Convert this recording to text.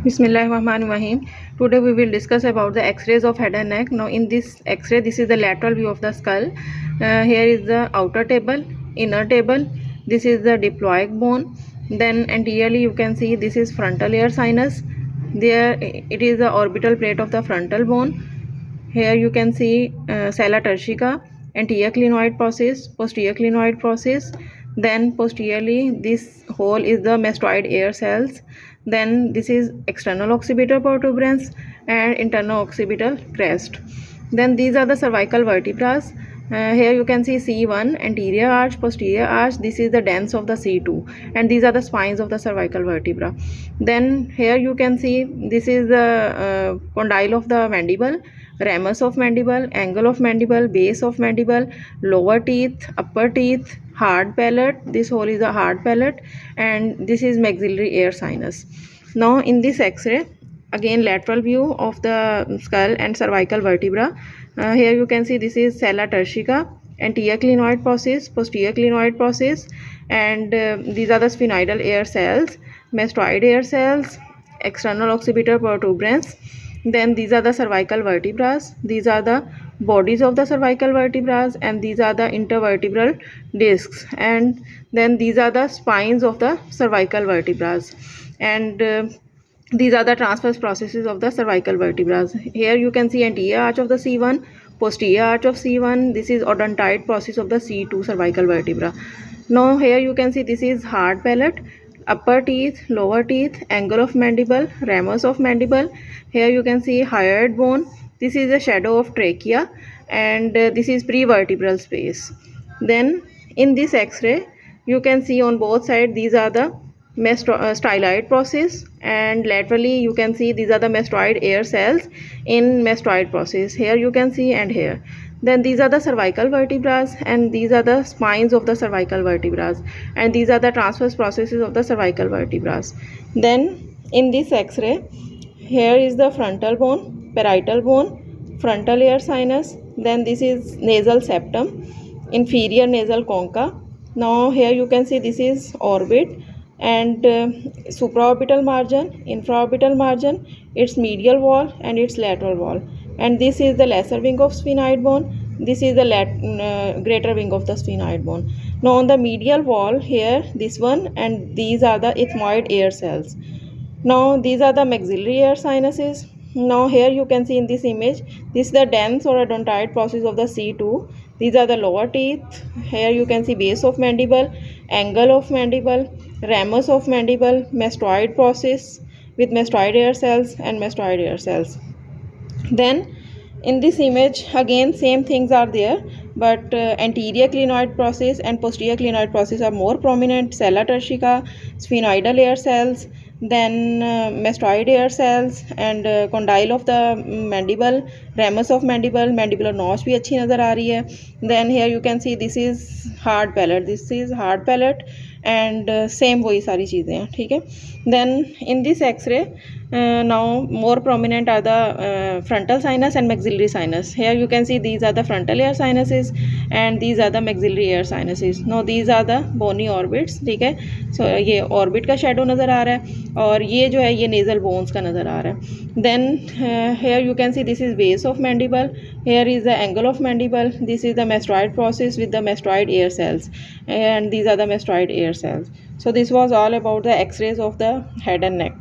Bismillahirrahmanirrahim. Today we will discuss about the X-rays of head and neck. Now in this X-ray, this is the lateral view of the skull. Here is the outer table, inner table. This is the diploic bone. Then anteriorly you can see this is frontal ear sinus. There it is the orbital plate of the frontal bone. Here you can see sella turcica, anterior clinoid process, posterior clinoid process. Then posteriorly this hole is the mastoid ear cells. Then this is external occipital protuberance and internal occipital crest. Then these are the cervical vertebrae. Here you can see C1, anterior arch, posterior arch. This is the dens of the C2, and these are the spines of the cervical vertebra. Then here you can see this is the condyle of the mandible, ramus of mandible, angle of mandible, base of mandible, lower teeth, upper teeth, hard palate. This hole is a hard palate, and this is maxillary ear sinus. Now in this X-ray, again lateral view of the skull and cervical vertebra. Here you can see this is sella turcica, anterior clinoid process, posterior clinoid process, and these are the sphenoidal ear cells, mastoid ear cells, external occipital protuberance. Then these are the cervical vertebrae. These are the bodies of the cervical vertebrae, and these are the intervertebral discs, and then these are the spines of the cervical vertebrae, and these are the transverse processes of the cervical vertebrae. Here you can see anterior arch of the C1, posterior arch of C1. This is odontite process of the C2 cervical vertebra. Now here you can see this is hard palate, upper teeth, lower teeth, angle of mandible, ramus of mandible. Here you can see hyoid bone. This is a shadow of trachea, and this is prevertebral space. Then in this X-ray you can see on both sides these are the styloid process, and laterally you can see these are the mastoid ear cells in mastoid process. Here you can see, and here. Then these are the cervical vertebrae, and these are the spines of the cervical vertebrae, and these are the transverse processes of the cervical vertebrae. Then in this X-ray, here is the frontal bone, parietal bone, frontal ear sinus. Then this is nasal septum, inferior nasal concha. Now here you can see this is orbit, and supraorbital margin, infraorbital margin, its medial wall and its lateral wall. And this is the lesser wing of sphenoid bone. This is the greater wing of the sphenoid bone. Now on the medial wall here, this one, and these are the ethmoid ear cells. Now these are the maxillary ear sinuses. Now here you can see in this image, this is the dens or odontite process of the C2. These are the lower teeth. Here you can see base of mandible, angle of mandible, ramus of mandible, mastoid process with mastoid ear cells and mastoid ear cells. Then in this image again same things are there, but anterior clinoid process and posterior clinoid process are more prominent. Sella turcica, sphenoidal ear cells, then mastoid ear cells, and condyle of the mandible, ramus of mandible, mandibular notch भी अच्छी नज़र आ रही है. Then here you can see this is hard palate, this is hard palate, and same वही सारी चीज़ें हैं. ठीक है. Then in this X-ray, now more prominent are the frontal sinus and maxillary sinus. Here you can see these are the frontal ear sinuses, and these are the maxillary ear sinuses. Now these are the bony orbits. ठीक है. So ये orbit का shadow नज़र आ रहा है, और ये जो है ये nasal bones का नज़र आ रहा है. Then here you can see this is base of mandible. Here is the angle of mandible. This is the mastoid process with the mastoid ear cells, and these are the mastoid ear cells. So this was all about the X-rays of the head and neck.